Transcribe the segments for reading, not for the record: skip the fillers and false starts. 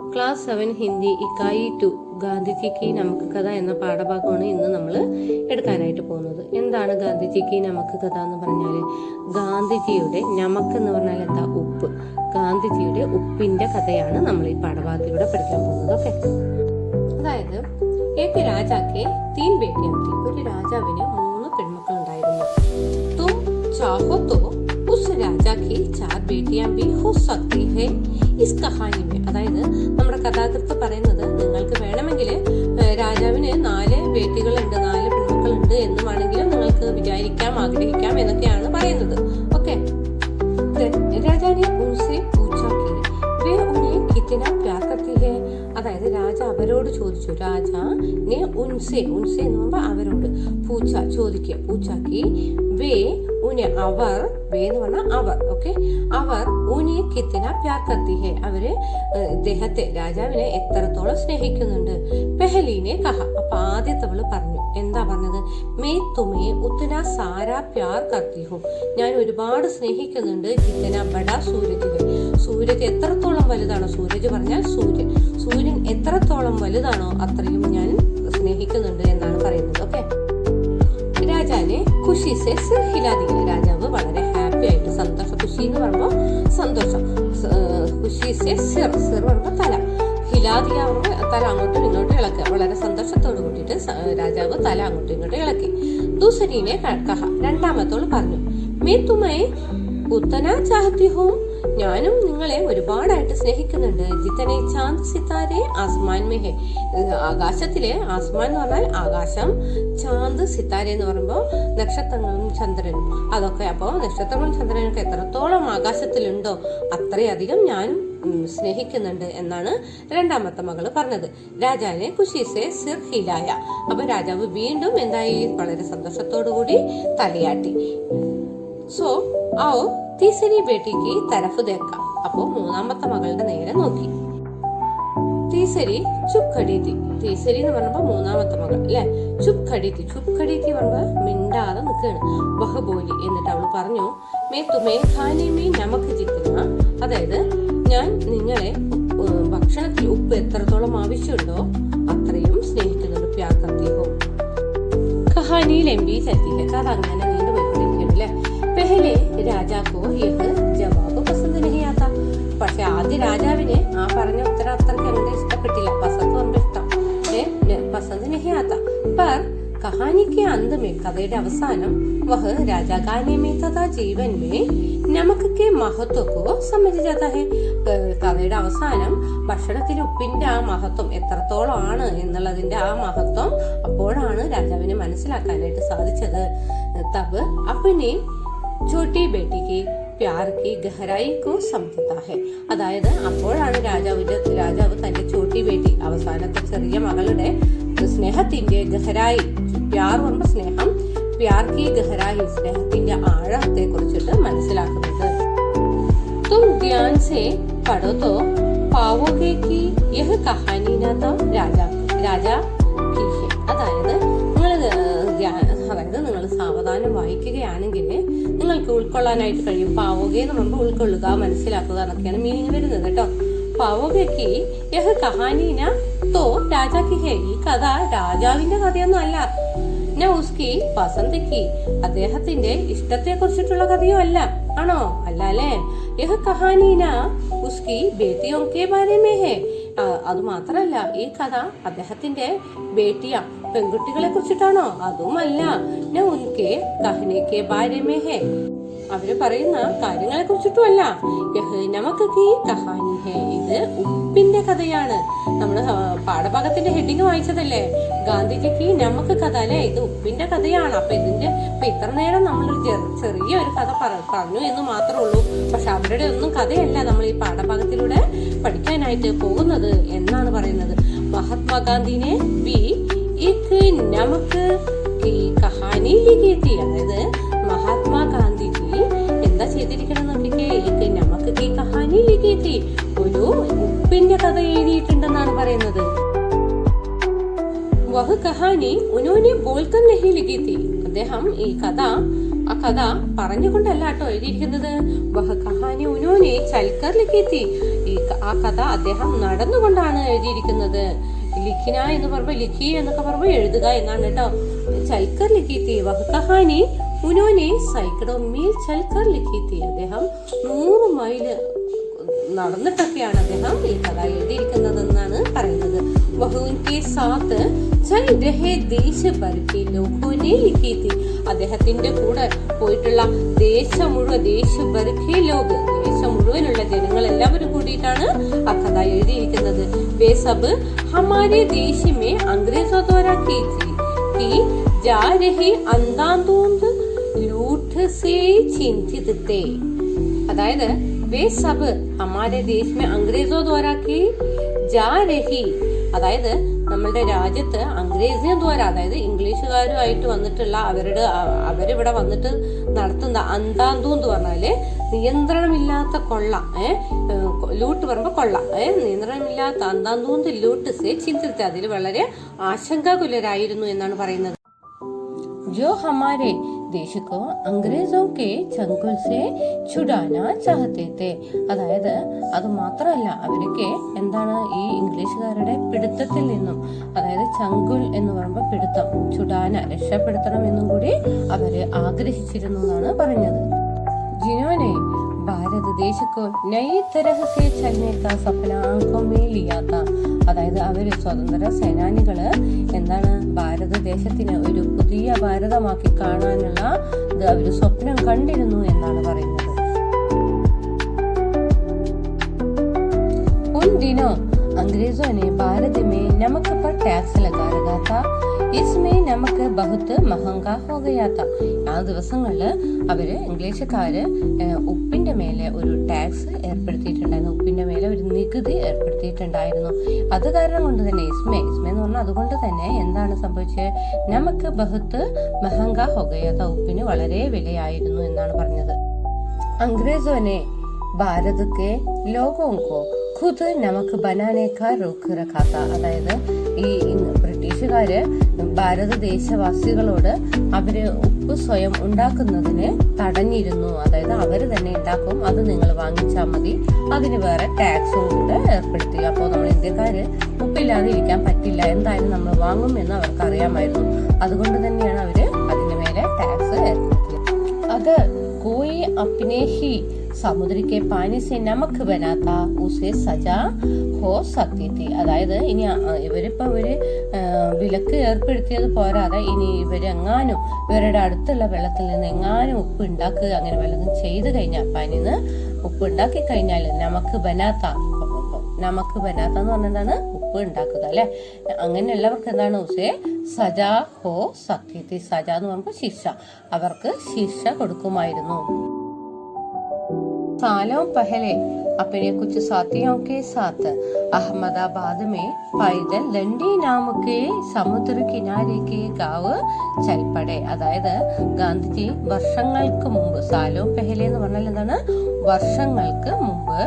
Class 7 Hindi ഇക്കായി 2 ഗാന്ധിജിക്ക് നമുക്ക് കഥ എന്ന പാഠഭാഗമാണ് ഇന്ന് നമ്മൾ എടുക്കാനായിട്ട് പോകുന്നത്. എന്താണ് ഗാന്ധിജിക്ക് നമുക്ക് കഥ എന്ന് പറഞ്ഞാൽ, ഗാന്ധിജിയുടെ നമക്ക് എന്ന് പറഞ്ഞാൽ എന്താ, ഉപ്പ്. ഗാന്ധിജിയുടെ ഉപ്പിന്റെ കഥയാണ് നമ്മൾ ഈ പാഠഭാഗത്തിലൂടെ പഠിക്കാൻ പോകുന്നത്. ഓക്കെ, അതായത് ഏക്ക് രാജാക്ക് 3 ബേട്ടിയാത്തി, ഒരു രാജാവിന് 3 പെൺമക്കൾ ഉണ്ടായിരുന്നു. തും ചാഹോ തോ ഉസ് രാജാക്ക് 4 ബേട്ടിയാം ഭി ഹോ സക്തി ഹൈ ഇസ് കഹാനി മേ. അതായത് നമ്മുടെ കഥാകൃത്ത് പറയുന്നത്, നിങ്ങൾക്ക് വേണമെങ്കിൽ രാജാവിന് 4 ബേട്ടികളുണ്ട്, 4 പെൺമക്കളുണ്ട് എന്ന് വേണമെങ്കിലും നിങ്ങൾക്ക് വിചാരിക്കാം, ആഗ്രഹിക്കാം എന്നൊക്കെയാണ് പറയുന്നത്. ഓക്കെ, രാജാനെ ഉൻസെ പൂച്ചാ കി വേ ഉന്നെ കിतना പ്യാർ करती है. അതായത് രാജ അവരോട് ചോദിച്ചു, രാജാനെ ഉൻസെ ഉൻസെ എന്ന് പറയുമ്പോൾ അവരോട്, പൂച്ച ചോദിക്കുക, പൂച്ചാക്കി വേ ഉനെ അവർ, വേ എന്ന് പറഞ്ഞാൽ അവർ, ഓക്കെ, അവർ ഉനെ കിത്തന പ്യാർ കർത്തി ഹെ, അവര് ഇദ്ദേഹത്തെ രാജാവിനെ എത്രത്തോളം സ്നേഹിക്കുന്നുണ്ട്. പെഹലീനെ കഹ, അപ്പൊ ആദ്യത്തവള് പറഞ്ഞു, എന്താ പറഞ്ഞത്, മേ തുമേ ഉത്തന സാരാ പ്യാർ കർത്തി ഹോ, ഞാൻ ഒരുപാട് സ്നേഹിക്കുന്നുണ്ട്. കിത്തന ബഡാ സൂരജ് ഹെ, സൂരജ് എത്രത്തോളം വലുതാണോ, സൂരജ് പറഞ്ഞാൽ സൂര്യൻ, സൂര്യൻ എത്രത്തോളം വലുതാണോ അത്രയും ഞാൻ സ്നേഹിക്കുന്നുണ്ട് എന്നാണ് പറയുന്നത്. ഓക്കെ, രാജാനെ ഖുഷി സെ സിർ ഹിലാ ദിയ, രാജാവ് വളരെ ഹാപ്പി ആയിട്ട്, സന്തോഷം, ഖുഷി എന്ന് പറയുമ്പോൾ സന്തോഷം, ഖുഷി സെ സിർ, സിർ പറയുമ്പോൾ തല, ഹിലാദിയ പറയുമ്പോൾ തല അങ്ങോട്ടും ഇങ്ങോട്ടും ഇളക്കുക, വളരെ സന്തോഷത്തോട് കൂട്ടിയിട്ട് രാജാവ് തല അങ്ങോട്ടും ഇങ്ങോട്ടും ഇളക്കി. ദൂസരീനെ കഹ, രണ്ടാമത്തോട് പറഞ്ഞു, മേ തുമേ ഉത്തന ചാഹത്തി ഹോ, ഞാനും നിങ്ങളെ ഒരുപാടായിട്ട് സ്നേഹിക്കുന്നുണ്ട്. ജിത്തനെ ചാന്ദ് സിത്താരെ ആസ്മാൻ മേ ഹെ, ആകാശത്തിലെ, ആസ്മാൻ എന്ന് പറഞ്ഞാൽ ആകാശം, ചാന്ദ് സിത്താരെ എന്ന് പറയുമ്പോൾ നക്ഷത്രങ്ങളും ചന്ദ്രനും, അതൊക്കെ. അപ്പോൾ നക്ഷത്രങ്ങളും ചന്ദ്രനൊക്കെ എത്രത്തോളം ആകാശത്തിലുണ്ടോ അത്രയധികം ഞാൻ സ്നേഹിക്കുന്നുണ്ട് എന്നാണ് രണ്ടാമത്തെ മകള് പറഞ്ഞത്. രാജാവിനെ ഖുഷീസെ സിർ ഹിലായ, അപ്പൊ രാജാവ് വീണ്ടും എന്തായി, വളരെ സന്തോഷത്തോടു കൂടി തലയാട്ടി. സോ ആവോ തീസരി ബേട്ടിക്ക് തരഫ് ദേക്കാം, അപ്പോ മൂന്നാമത്തെ മകളുടെ നേരെ നോക്കി. തീസരി ചുപ് ഖടീതി, തീസരി എന്ന് പറയുമ്പോ മൂന്നാമത്തെ മകൾ അല്ലെ, ചുപ് ഖടീതി, ചുപ് ഖടീതി പറയുമ്പോ മിണ്ടാതെ നിൽക്കുകയാണ്. വഹ് ബോലി, എന്നിട്ട് അവള് പറഞ്ഞു, മേ തുമേ ഖാനെ മേ നമക്ക് ജിത്തന, അതായത് ഞാൻ നിങ്ങളെ ഭക്ഷണത്തിൽ ഉപ്പ് എത്രത്തോളം ആവശ്യമുണ്ടോ അത്രയും സ്നേഹിക്കുന്നുണ്ട്. പ്യാർ കർത്തി ഹോ. കഹാനി ലംബി ചലത്തി ഹെ, കഥ അങ്ങനെ നീണ്ടു പോയിക്കൊണ്ടിരിക്കുകയാണ്. പെഹലെ രാജാക്കോ യഹ് ജവാബ് പസന്ത് നഹി ആത്ത, പക്ഷെ ആദ്യ രാജാവിന് ആ പറഞ്ഞ ഉത്തരം അത്രയ്ക്ക് അങ്ങോട്ട് ഇഷ്ടപ്പെട്ടില്ല. പസന്ത് പറയുമ്പോൾ ഇഷ്ടം, പസന്ത് നഹി ആത്ത. പർ കഹാനിക്ക് അന്തമേ, കഥയുടെ അവസാനം, വഹ് രാജാഗാനെ മേ തഥാ ജീവൻ മേ നമക്ക് മഹത്വക്കോ സമജ് ജാതാ ഹെ, കഥയുടെ അവസാനം ഭക്ഷണത്തിൽ ഉപ്പിന്റെ ആ മഹത്വം എത്രത്തോളം ആണ് എന്നുള്ളതിന്റെ ആ മഹത്വം അപ്പോഴാണ് രാജാവിനെ മനസ്സിലാക്കാനായിട്ട് സാധിച്ചത്. തബ് അപ്പനെ ചോട്ടി ബേട്ടിക്ക് പ്യാർക്കി ഗഹരായിക്കോ സമझता है, അതായത് അപ്പോഴാണ് രാജാവ് തന്റെ ചോട്ടി ബേട്ടി, അവസാനത്തെ ചെറിയ മകളുടെ സ്നേഹത്തിന്റെ ഗഹരായി, പ്യാർ പറയുമ്പോൾ സ്നേഹം, പ്യാർക്കി ഗഹരായി സ്നേഹത്തിന്റെ ആഴത്തെ കുറിച്ചിട്ട് മനസ്സിലാക്കുന്നത്. തും ധ്യാൻ സെ പഠോ തോ പാവോഗെ കി യഹ് കഹാനി ന തോ രാജാ കി ഹെ, അതായത് നിങ്ങൾ സാവധാനം വായിക്കുകയാണെങ്കിൽ നിങ്ങൾക്ക് ഉൾക്കൊള്ളാനായിട്ട് കഴിയും. പാവോഗെ എന്ന് പറയുമ്പോൾ ഉൾക്കൊള്ളുക, മനസ്സിലാക്കുക എന്നൊക്കെയാണ് മീനിങ് വരുന്നത് കേട്ടോ. പാവോഗയ്ക്ക് യഹ് കഹാനീന തോ രാജാക്ക് ഹേ, ഈ കഥ രാജാവിന്റെ കഥയൊന്നും അല്ല. ന ഉസ്കി പസന്തിക്ക്, അദ്ദേഹത്തിന്റെ ഇഷ്ടത്തെ കുറിച്ചിട്ടുള്ള കഥയോ അല്ല, ആണോ? അല്ല അല്ലേ. യഹ് കഹാനീന ഉസ്കി ബേട്ടിയോं के बारे में है, അത് മാത്രല്ല ഈ കഥ അദ്ദേഹത്തിന്റെ ബേട്ടിയ, പെൺകുട്ടികളെ കുറിച്ചിട്ടാണോ? അതുമല്ല. ന ഉൻകെ കഹനെ കെ ബാരെ മേ ഹെ, അവര് പറയുന്ന കാര്യങ്ങളെ കുറിച്ചിട്ടുമല്ല. യഹ് നമക്ക് കി കഹാനി ഹെ, ഇത് ഉപ്പിന്റെ കഥയാണ്. നമ്മള് പാഠഭാഗത്തിന്റെ ഹെഡിങ് വായിച്ചതല്ലേ, ഗാന്ധിജിക്ക് നമുക്ക് കഥ അല്ലെ, ഇത് ഉപ്പിന്റെ കഥയാണ്. അപ്പൊ ഇത്ര നേരം നമ്മളൊരു ചെറിയൊരു കഥ പറഞ്ഞു എന്ന് മാത്രമേ ഉള്ളൂ. പക്ഷെ അവരുടെ ഒന്നും കഥയല്ല നമ്മൾ ഈ പാഠഭാഗത്തിലൂടെ പഠിക്കാനായിട്ട് പോകുന്നത് എന്നാണ് പറയുന്നത്. മഹാത്മാഗാന്ധിനെ ബി ഇക്ക് നമുക്ക് കഹാനി ലിഖി, അതായത് മഹാത്മാഗാന്ധിജി എന്താ ചെയ്തിരിക്കണം നോക്കിക്കേ, ഇക്ക് നമുക്ക് കഹാനി ലിഖി, ഒരു ഉപ്പിന്റെ കഥ എഴുതിയിട്ടുണ്ടെന്നാണ് പറയുന്നത്. വഹ് കഹാനി ഉനോനെ ബോൾക്കർ നഹി ലിഖി തി, അദ്ദേഹം ഈ കഥ ആ കഥ പറഞ്ഞുകൊണ്ടല്ല കേട്ടോ എഴുതിയിരിക്കുന്നത്. വഹ കഹാനി ഉനോനെ ചൽക്കർ ലിഖി തി, ഈ ആ കഥ അദ്ദേഹം നടന്നുകൊണ്ടാണ് എഴുതിയിരിക്കുന്നത്. ലിഖിന എന്ന് പറയുമ്പോൾ ലിഖി എന്നൊക്കെ പറയുമ്പോൾ എഴുതുക എന്നാണ് കേട്ടോ. ചൽക്കർ ലിഖി തീ വഹ് കഹാനി ഉനോനെ സൈക്കടോ മീൽ ചൽക്കർ ലിഖി തീ. അദ്ദേഹം 100 മൈൽ നടന്നിട്ടൊക്കെയാണ് അദ്ദേഹം ഈ കഥ എഴുതിയിരിക്കുന്നതെന്നാണ് പറയുന്നത്. വഹ് ഉൻകെ സാത്ത് ചൽ രഹേ ദേശ ഭർ കെ ലോഗോനെ ലിഖി തീ. അദ്ദേഹത്തിന്റെ കൂടെ പോയിട്ടുള്ള ദേശം മുഴുവനുള്ള ജനങ്ങൾ എല്ലാവരും കൂടിയിട്ടാണ് ആ കഥ എഴുതിയിരിക്കുന്നത്. വേ സബ് ഹമാരെ ദേശ മേ അംഗ്രേസോ ദ്വാരാ കീ थी कि जा रही अंधाधुंध लूट से चिंतित थे. അതായത് വേ സബ് ഹമാരെ ദേശ് മേ അംഗ്രേസോ ദ്വാരാ കീ ജാ രഹി, അതായത് നമ്മളുടെ രാജ്യത്ത് അംഗ്രേസിയ ദ്വാര, അതായത് ഇംഗ്ലീഷുകാരുമായിട്ട് വന്നിട്ടുള്ള അവരിവിടെ വന്നിട്ട് നടത്തുന്ന അന്താന്തു എന്ന് പറഞ്ഞാല് നിയന്ത്രണമില്ലാത്ത കൊള്ള, ലൂട്ട് പറയുമ്പോ കൊള്ള, നിയന്ത്രണമില്ലാത്ത അന്താന്തൂന്ത് ലൂട്ട് സേ ചിന്തിത്തെ, അതിൽ വളരെ ആശങ്കാകുലരായിരുന്നു എന്നാണ് പറയുന്നത്. जो हमारे देश को अंग्रेजों के चंगुल से छुड़ाना चाहते थे. അതായത് അത് മാത്രമല്ല, അവർക്ക് എന്താണ് ഈ ഇംഗ്ലീഷുകാരുടെ പിടുത്തത്തിൽ നിന്നും, അതായത് ചങ്കുൽ എന്ന് പറയുമ്പോൾ പിടുത്തം, ചുടാന രക്ഷപ്പെടുത്തണം എന്നും കൂടി അവര് ആഗ്രഹിച്ചിരുന്നു എന്നാണ് പറഞ്ഞത്. ജിനോനെ ഭാരത് ദേശക്കോ നയി തരഹ സേ ചലനെ കാ സപ്ന ആംഖോ മേ ലിയാ താ. അതായത് അവര് സ്വതന്ത്ര സേനാനികള് എന്താണ് ഭാരതദേശത്തിന് ഒരു പുതിയ ഭാരതമാക്കി കാണാനുള്ള അവര് സ്വപ്നം കണ്ടിരുന്നു എന്നാണ് പറയുന്നത്. उन दिनों अंग्रेजों ने भारत में नमक पर टैक्स लगा रखा था. इसमें नमक बहुत महंगा हो गया था. ആ ദിവസങ്ങളില് അവര് ഇംഗ്ലീഷുകാര് ഉപ്പിന്റെ മേലെ ഒരു ടാക്സ് ഏർപ്പെടുത്തിയിട്ടുണ്ടായിരുന്നു, ഉപ്പിന്റെ മേലെ ഒരു നികുതി ഏർപ്പെടുത്തിയിട്ടുണ്ടായിരുന്നു. അത് കാരണം കൊണ്ട് തന്നെ ഇസ്മേ എന്ന് പറഞ്ഞാൽ അതുകൊണ്ട് തന്നെ എന്താണ് സംഭവിച്ചത്, നമുക്ക് ബഹുത്ത് മെഹങ്ക ഹോ ഗയാ താ, ഉപ്പിന് വളരെ വിലയായിരുന്നു എന്നാണ് പറഞ്ഞത്. അംഗ്രേസോനെ ഭാരത് കെ ലോഗോं को खुद नमक बनाने का रोक रखा था. അതായത് ഈ ബ്രിട്ടീഷുകാര് ഭാരതദേശവാസികളോട് അവര് ഉപ്പ് സ്വയം ഉണ്ടാക്കുന്നതിന് തടഞ്ഞിരുന്നു. അതായത് അവര് തന്നെ ഉണ്ടാക്കും, അത് നിങ്ങൾ വാങ്ങിച്ചാൽ മതി, അതിന് വേറെ ടാക്സും കൂടെ ഏർപ്പെടുത്തി. അപ്പോൾ നമ്മൾ ഇന്ത്യക്കാര് ഉപ്പില്ലാതെ ഇരിക്കാൻ പറ്റില്ല, എന്തായാലും നമ്മൾ വാങ്ങും എന്ന് അവർക്ക് അറിയാമായിരുന്നു. അതുകൊണ്ട് തന്നെയാണ് അവര് അതിന് മേലെ ടാക്സ് ഏർപ്പെടുത്തിയത്. അത് കോയി അപ്നെ ഹി സമുദ്ര കെ പാനി സെ നമക് ബനാത്ത ഉസേ സജാ ഹോ സക്തി തി. അതായത് ഇനി ഇവരിപ്പോ വിലക്ക് ഏർപ്പെടുത്തിയത് പോരാതെ ഇനി ഇവരെങ്ങാനും ഇവരുടെ അടുത്തുള്ള വെള്ളത്തിൽ നിന്ന് എങ്ങാനും ഉപ്പ് ഉണ്ടാക്കുക, അങ്ങനെ വല്ലതും ചെയ്തു കഴിഞ്ഞാൽ, പാനിന്ന് ഉപ്പ് ഉണ്ടാക്കി കഴിഞ്ഞാൽ നമക്ക് ബനാത്ത എന്ന് പറഞ്ഞതാണ് ഉപ്പ് ഉണ്ടാക്കുക അല്ലെ. അങ്ങനെയുള്ളവർക്ക് എന്താണ് ഉസേ സജാ ഹോ സക്തി തി. സജ എന്ന് പറയുമ്പോൾ ശിക്ഷ, അവർക്ക് ശിക്ഷ കൊടുക്കുമായിരുന്നു. सालों पहले अपने कुछ साथियों के साथ अहमदाबाद में पैदल दंडी नाम के समुद्र किनारे के गाँव चल पड़े. അതായത് ഗാന്ധിജി വർഷങ്ങൾക്ക് മുമ്പ്, സാലോ പെഹലെ എന്ന് പറഞ്ഞാൽ എന്താണ്, വർഷങ്ങൾക്ക് മുമ്പ്,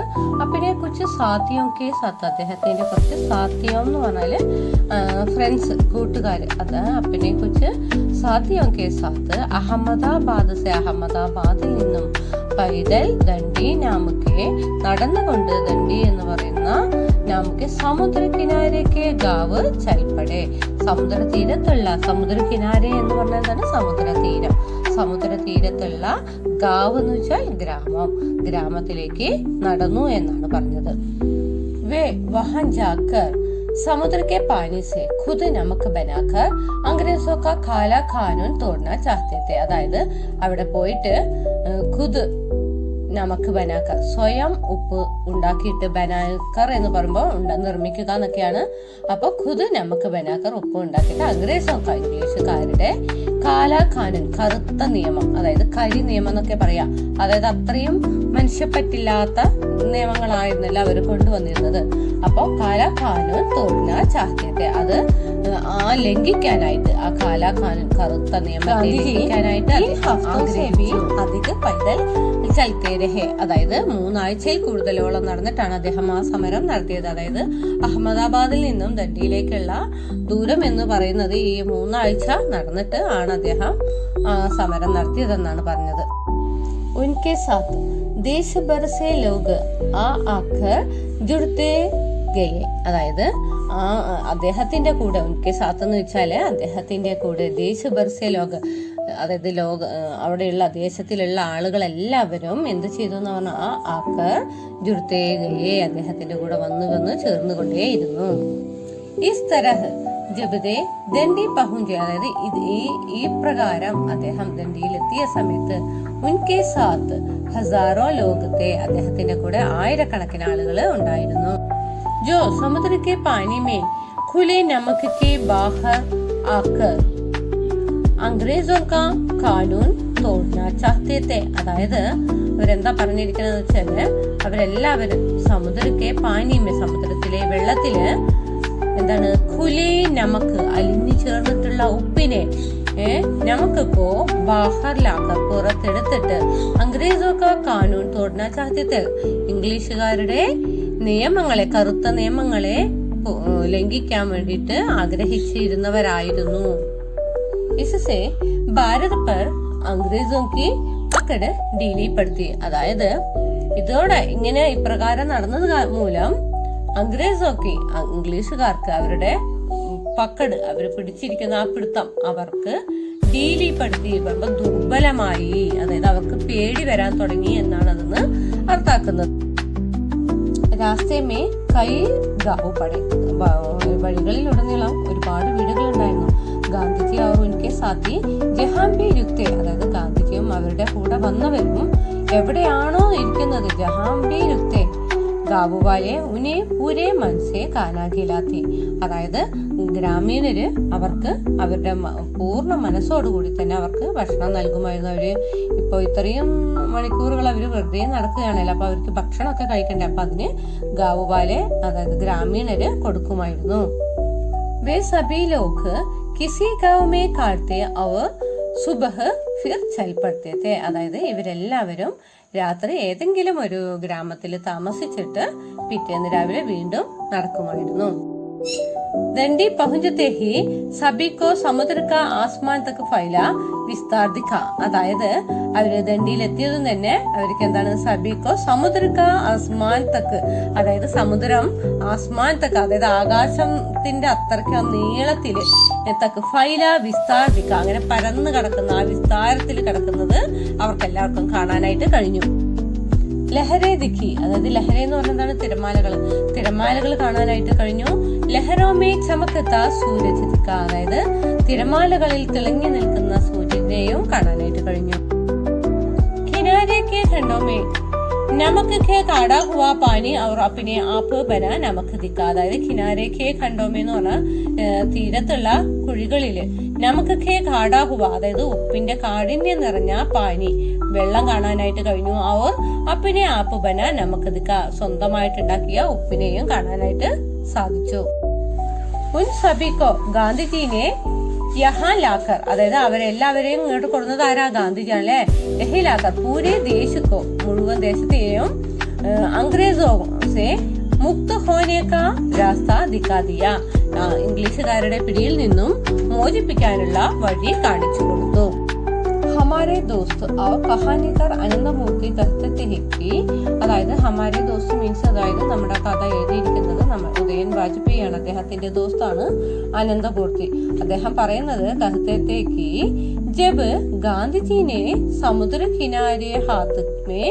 അപ്പിനെ കുറിച്ച് സാത്തിയോ കെ സാത്ത്, അദ്ദേഹത്തിന്റെ കുറച്ച് സാത്തിയോ എന്ന് പറഞ്ഞാല് ഫ്രണ്ട്സ്, കൂട്ടുകാര്, അത് അപ്പിനെ കുറിച്ച് സാത്തിയോ കെ സാത്ത് അഹമ്മദാബാദിൽ നിന്നും പൈതൽ ദണ്ഡി നാമക്കെ, നടന്നുകൊണ്ട്, ദണ്ഡി എന്ന് പറയുന്ന നാമക്കെ സമുദ്ര കിനാരക്കെ ഗാവ് ചൽപ്പടെ, സമുദ്ര തീരത്തുള്ള, സമുദ്ര കിനാരെ എന്ന് പറഞ്ഞാൽ എന്താണ്, സമുദ്രതീരം, സമുദ്രതീരത്തുള്ള ഗാവ് എന്ന് വെച്ചാൽ ഗ്രാമം, ഗ്രാമത്തിലേക്ക് നടന്നു എന്നാണ് പറഞ്ഞത്. വേ വഹാൻ ജാക്കർ समुद्र के पानी से खुद नमक बनाकर अंग्रेजों का काला कानून तोड़ना चाहते थे. അതായത് അവിടെ പോയിട്ട് ഖുദ് നമക്ക് ബനാക്കർ, സ്വയം ഉപ്പ് ഉണ്ടാക്കിയിട്ട്, ബനാക്കർ എന്ന് പറയുമ്പോൾ നിർമ്മിക്കുക എന്നൊക്കെയാണ്. അപ്പൊ ഖുദ് നമക്ക് ബനാക്കർ, ഉപ്പ് ഉണ്ടാക്കിയിട്ട് അംഗ്രേസോക്ക, ഇംഗ്ലീഷുകാരുടെ കാലാ ഖാനൂൻ, കറുത്ത നിയമം, അതായത് കരി നിയമം എന്നൊക്കെ പറയാം. അതായത് അത്രയും മനുഷ്യപ്പറ്റില്ലാത്ത നിയമങ്ങളായിരുന്നില്ല അവർ കൊണ്ടുവന്നിരുന്നത്. അപ്പൊ കാലാ ഖാനൂൻ തോടുന്ന ചാഹ്യത്തെ, അത് ലംഘിക്കാനായിട്ട്, ആ കാലാ ഖാനൂൻ, കറുത്ത നിയമത്തെ ലംഘിക്കാനായിട്ട് അധിക പൈതൽ ചൽത്തേ രഹേ, അതായത് 3 ആഴ്ചയിൽ കൂടുതലോളം നടന്നിട്ടാണ് അദ്ദേഹം ആ സമരം നടത്തിയത്. അതായത് അഹമ്മദാബാദിൽ നിന്നും ദണ്ഡിയിലേക്കുള്ള ദൂരം എന്ന് പറയുന്നത് ഈ 3 ആഴ്ച നടന്നിട്ട് ആണ് അദ്ദേഹം സമരം നടത്തിയതെന്നാണ് പറഞ്ഞത്. उनके साथ देश भर से लोग आकर ജുഡ്തേ ഗയെ, അതായത് അദ്ദേഹത്തിന്റെ കൂടെ ഉൻകെ സാത്ത് എന്ന് വെച്ചാല് അദ്ദേഹത്തിന്റെ കൂടെ ദേശഭർസെ ലോക, അതായത് അവിടെയുള്ള ദേശത്തിലുള്ള ആളുകളെല്ലാവരും എന്ത് ചെയ്തു എന്ന് പറഞ്ഞാൽ ആക്കർ ജുഡ്തേ ഗയെ, അദ്ദേഹത്തിന്റെ കൂടെ വന്ന് ചേർന്നുകൊണ്ടേയിരുന്നു. ഇസ് തരഹ് ജബദേ ദണ്ഡി പഹുഞ്ചെ, അതായത് ഈ പ്രകാരം അദ്ദേഹം ദണ്ഡിയിലെത്തിയ സമയത്ത് ഉൻകെ സാത്ത് ഹസാറോ ലോകത്തെ, അദ്ദേഹത്തിന്റെ കൂടെ ആയിരക്കണക്കിന് ആളുകൾ ഉണ്ടായിരുന്നു. जो समुद्र के पानी में खुले नमक के बाहर आकर अंग्रेजों का कानून तोड़ना चाहते थे, അതായത് അവരെന്താ പറഞ്ഞിരിക്കുന്നത് വെച്ചാല് അവരെല്ലാവരും സമുദ്രക്കെ പാനിമേ, സമുദ്രത്തിലെ വെള്ളത്തില് എന്താണ് ഖുലേ നമക്ക്, അലിഞ്ഞു ചേർന്നിട്ടുള്ള ഉപ്പിനെ നമുക്കോ ബാഹറിലാക്ക, പുറത്തെടുത്തിട്ട് അംഗ്രേസോക്ക കാനൂൺ തോടന ചാഹത്തെ, ഇംഗ്ലീഷുകാരുടെ നിയമങ്ങളെ, കറുത്ത നിയമങ്ങളെ ലംഘിക്കാൻ വേണ്ടിയിട്ട് ആഗ്രഹിച്ചിരുന്നവരായിരുന്നു. इससे भारत पर अंग्रेजों की पकड़ ढीली पड़ती, അതായത് ഇതോടെ ഇങ്ങനെ ഇപ്രകാരം നടന്നത് മൂലം അംഗ്രേസോക്ക്, ഇംഗ്ലീഷുകാർക്ക് അവരുടെ പക്കട്, അവർ പിടിച്ചിരിക്കുന്ന ആ പിടുത്തം അവർക്ക് ഢീലിപ്പെടുത്തി, ദുർബലമായി, അതായത് അവർക്ക് പേടി വരാൻ തുടങ്ങി എന്നാണ് അതെന്ന് അർത്ഥാക്കുന്നത്. രാസ്തേമേ കൈ ഗാവുപടെ, വഴികളിലുടനീളം ഒരുപാട് വീടുകൾ ഉണ്ടായിരുന്നു. ഗാന്ധിജി അവർ ഉൻകെ സാത്തി ജഹാൻ ഭി രുക്തെ, അതായത് ഗാന്ധിജിയും അവരുടെ കൂടെ വന്നവരും എവിടെയാണോ ഇരിക്കുന്നത് ജഹാൻ ഭി രുക്തെ ഗാവുവാലെ ഉനെ പൂരെ മനസ്സേ കാനാകിലാത്തി, അതായത് ഗ്രാമീണര് അവർക്ക് അവരുടെ പൂർണ്ണ മനസ്സോടുകൂടി തന്നെ അവർക്ക് ഭക്ഷണം നൽകുമായിരുന്നു. അവര് ഇപ്പൊ ഇത്രയും മണിക്കൂറുകൾ അവര് വെറുതെ നടക്കുകയാണല്ലോ, അപ്പൊ അവർക്ക് ഭക്ഷണമൊക്കെ കഴിക്കണ്ടേ, അപ്പൊ അതിന് ഗാവുവാലെ, അതായത് ഗ്രാമീണര് കൊടുക്കുമായിരുന്നു. വേ സഭി ലോഗ് കിസി ഗാവ് മേ കാട്ടെ അവർ സുബഹ് ഫിർ ചൽ പഡ്തേ തെ, അതായത് ഇവരെല്ലാവരും രാത്രി ഏതെങ്കിലും ഒരു ഗ്രാമത്തിൽ താമസിച്ചിട്ട് പിറ്റേന്ന് രാവിലെ വീണ്ടും നടക്കുമായിരുന്നു. दंडी पहुंचते ही सभी को समुद्र का आसमान तक फैला विस्तार दिखा, അതായത് അവര് ദണ്ഡിയിൽ എത്തിയതും തന്നെ അവർക്ക് എന്താണ് സബിക്കോ സമുദ്രക്ക ആസ്മാൻ തക്ക്, അതായത് സമുദ്രം ആസ്മാൻ തക്ക്, അതായത് ആകാശത്തിന്റെ അത്രയ്ക്ക് നീളത്തില് തക്ക് ഫൈല വിസ്താർ ദിക്ക, അങ്ങനെ പരന്ന് കിടക്കുന്ന ആ വിസ്താരത്തിൽ കിടക്കുന്നത് അവർക്ക് എല്ലാവർക്കും കാണാനായിട്ട് കഴിഞ്ഞു. ലഹരെ ദിഖി, അതായത് ലഹര എന്ന് പറഞ്ഞതാണ് തിരമാലകൾ കാണാനായിട്ട് കഴിഞ്ഞു. ലഹരോമേ ചമക്കത്ത സൂരജ് ദിക്ക, അതായത് തിരമാലകളിൽ തിളങ്ങി നിൽക്കുന്ന സൂര്യനെയും കാണാനായിട്ട് കഴിഞ്ഞു. കിനാരെ കെ ഖണ്ഡോമേ നമക് കെ കാടാ ഹുവാ പാനി അവർ അപ്പിനെ ആപ്പ് ബന നമക് ദിക്ക, അതായത് കിനാരെ കെ ഖണ്ഡോമേ എന്ന് പറഞ്ഞാൽ തീരത്തുള്ള കുഴികളില് നമക് കെ കാടാ ഹുവ, അതായത് ഉപ്പിന്റെ കാഠിന്യം നിറഞ്ഞ പാനി വെള്ളം കാണാനായിട്ട് കഴിഞ്ഞു. അവർ അപ്പിനെ ആപ്പ് ബന നമക് ദിക്ക, സ്വന്തമായിട്ടുണ്ടാക്കിയ ഉപ്പിനെയും കാണാനായിട്ട് സാധിച്ചു. ഉൻ സബിക്കോ ഗാന്ധിജീനെ യഹാ ലാക്കർ, അതായത് അവരെല്ലാവരെയും ഇങ്ങോട്ട് കൊടുക്കുന്നത് ആരാ? ഗാന്ധിജിയാണല്ലേ. യഹി ലാക്കർ പൂരെ ദേശക്കോ, മുഴുവൻ ദേശത്തെയും അംഗ്രേസോ സെ മുക്ത ഹോനെ കാ രാസ്ത ദിക്കാ ദിയ, ഇംഗ്ലീഷുകാരുടെ പിടിയിൽ നിന്നും മോചിപ്പിക്കാനുള്ള വഴി കാണിച്ചു കൊടുത്തു. ഹമാരെ ദോസ്ത് അവർ കഹാനിക്കാർ അനന്തമൂർത്തി കഹത്തെ ഹിക്കി, അതായത് ഹമാരെ ദോസ്ത് മീൻസ് അതായത് നമ്മുടെ കഥ എഴുതിയിരിക്കുന്നത് ഉദയൻ വാജ്പേയി ആണ്, അദ്ദേഹത്തിന്റെ ദോസ്താണ് അനന്തമൂർത്തി. അദ്ദേഹം പറയുന്നത് കഹത്തേക്ക് ജബ് ഗാന്ധിജീനെ സമുദ്ര കിനാരെ ഹാത്ത് മേ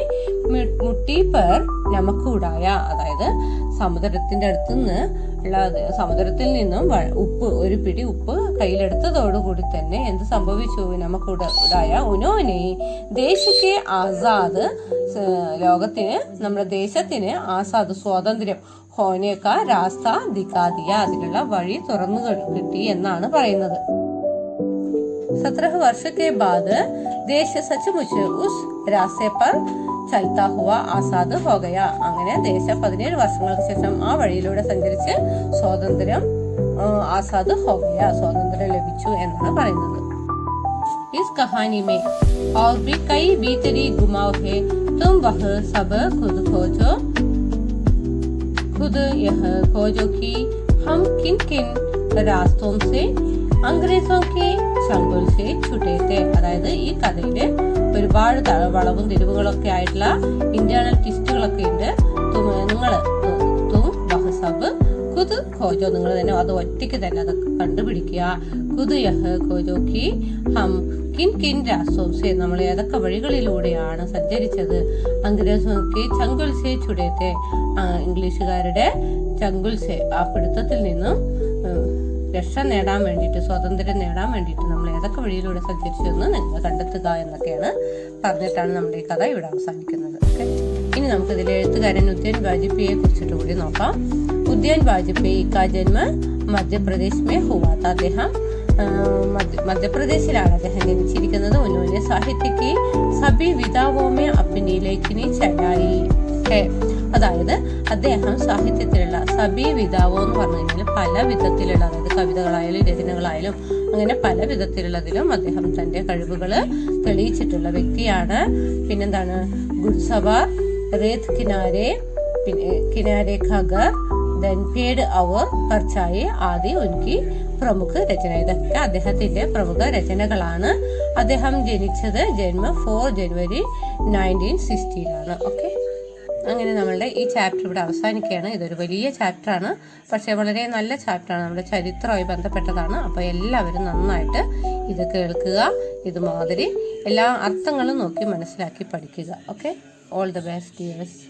മുട്ടി പർ നമുക്ക് ഉടായ, അതായത് സമുദ്രത്തിന്റെ അടുത്തുനിന്ന് സമുദ്രത്തിൽ നിന്നും ഒരു പിടി ഉപ്പ് കയ്യിലെടുത്തതോടുകൂടി തന്നെ എന്ത് സംഭവിച്ചു? നമുക്ക് ഉടായ ഉനോനെ ദേശക്കെ ആസാദ്, ലോകത്തിന് നമ്മുടെ ദേശത്തിന് ആസാദ് സ്വാതന്ത്ര്യം ഹോനേക്ക രാസ്ത ദിക്കാദിയ, അതിനുള്ള വഴി തുറന്നു കിട്ടി എന്നാണ് പറയുന്നത്. 17 वर्ष के बाद देश सचमुच उस रास्ते पर ചൽത്താ ഹുവ ആസാദ് ഹോ ഗയ, അങ്ങനെ ദേശം 17 വർഷങ്ങൾക്ക് ശേഷം ആ വഴിയിലൂടെ സഞ്ചരിച്ച് സ്വാതന്ത്ര്യം ആസാദ് ഹോ ഗയ, സ്വാതന്ത്ര്യം ലഭിച്ചു എന്നാണ് പറയുന്നത്. ഇസ് കഹാനി മേ और भी कई भीतरी घुमाव है, तुम वह सब खुद खोजो, खुद यह खोजो कि हम किन किन रास्तों से अंग्रेजों के ചങ്കുൽ സേ छूटे थे, അതായത് ഈ കഥയില് ഒരുപാട് വളവും തിരിവുകളൊക്കെ ആയിട്ടുള്ള ഇന്റേണൽ ട്വിസ്റ്റുകളൊക്കെ ഉണ്ട്. നിങ്ങൾ സബ് ഖുദ് ഖോജോ. നിങ്ങൾ തന്നെ അത് ഒറ്റയ്ക്ക് തന്നെ അതൊക്കെ കണ്ടുപിടിക്കുക. ഖുദ് യഹ് ഖോജോ കി ഹം കിൻ കിൻ രാസോ സെ, നമ്മൾ ഏതൊക്കെ വഴികളിലൂടെയാണ് സഞ്ചരിച്ചത്. അംഗ്രേസോക്കെ ചങ്കുൽ സെ ചുടേത്തെ, ഇംഗ്ലീഷുകാരുടെ ചങ്കുൽ സെ, ആ പിടുത്തത്തിൽ നിന്നും രക്ഷ നേടാൻ വേണ്ടിയിട്ട്, സ്വാതന്ത്ര്യം നേടാൻ വേണ്ടിയിട്ട് നമ്മൾ ഏതൊക്കെ വഴിയിലൂടെ സഞ്ചരിച്ചു എന്ന് നിങ്ങൾ കണ്ടെത്തുക എന്നൊക്കെയാണ് പറഞ്ഞിട്ടാണ് നമ്മുടെ ഈ കഥ ഇവിടെ അവസാനിക്കുന്നത്. ഓക്കെ, ഇനി നമുക്ക് ഇതിലെ എഴുത്തുകാരൻ ഉദ്യാൻ വാജ്പേയിയെ കുറിച്ചിട്ട് കൂടി നോക്കാം. ഉദ്യാൻ വാജ്പേയി കാ ജന്മ മധ്യപ്രദേശ് മേ ഹുവാ താ. അദ്ദേഹം മധ്യപ്രദേശിലാണ് അദ്ദേഹം ജനിച്ചിരിക്കുന്നത്. ഉन्होंने സാഹിത്യ की सभी विधाओं में अपनी लेखनी चलाई है. അതായത് അദ്ദേഹം സാഹിത്യത്തിലുള്ള സബി വിധാവോ എന്ന് പറഞ്ഞു കഴിഞ്ഞാൽ പല വിധത്തിലുള്ള, അതായത് കവിതകളായാലും രചനകളായാലും അങ്ങനെ പല വിധത്തിലുള്ളതിലും അദ്ദേഹം തന്റെ കഴിവുകൾ തെളിയിച്ചിട്ടുള്ള വ്യക്തിയാണ്. പിന്നെന്താണ്, ഗുഡ്സവാർ, റേത് കിനാരെ, കിനാരെ ഖഗർ, ദെൻ പേഡ് അവർ പർച്ചായി ആദി ഉൻകി പ്രമുഖ രചന. ഇതൊക്കെ അദ്ദേഹത്തിന്റെ പ്രമുഖ രചനകളാണ്. അദ്ദേഹം ജനിച്ചത് ജന്മ 4 ജനുവരി 1960 ഓക്കെ, അങ്ങനെ നമ്മളുടെ ഈ ചാപ്റ്റർ ഇവിടെ അവസാനിക്കുകയാണ്. ഇതൊരു വലിയ ചാപ്റ്ററാണ്, പക്ഷേ വളരെ നല്ല ചാപ്റ്ററാണ്, നമ്മുടെ ചരിത്രവുമായി ബന്ധപ്പെട്ടതാണ്. അപ്പോൾ എല്ലാവരും നന്നായിട്ട് ഇത് കേൾക്കുക, ഇതുമാതിരി എല്ലാ അർത്ഥങ്ങളും നോക്കി മനസ്സിലാക്കി പഠിക്കുക. Okay, all the best dears.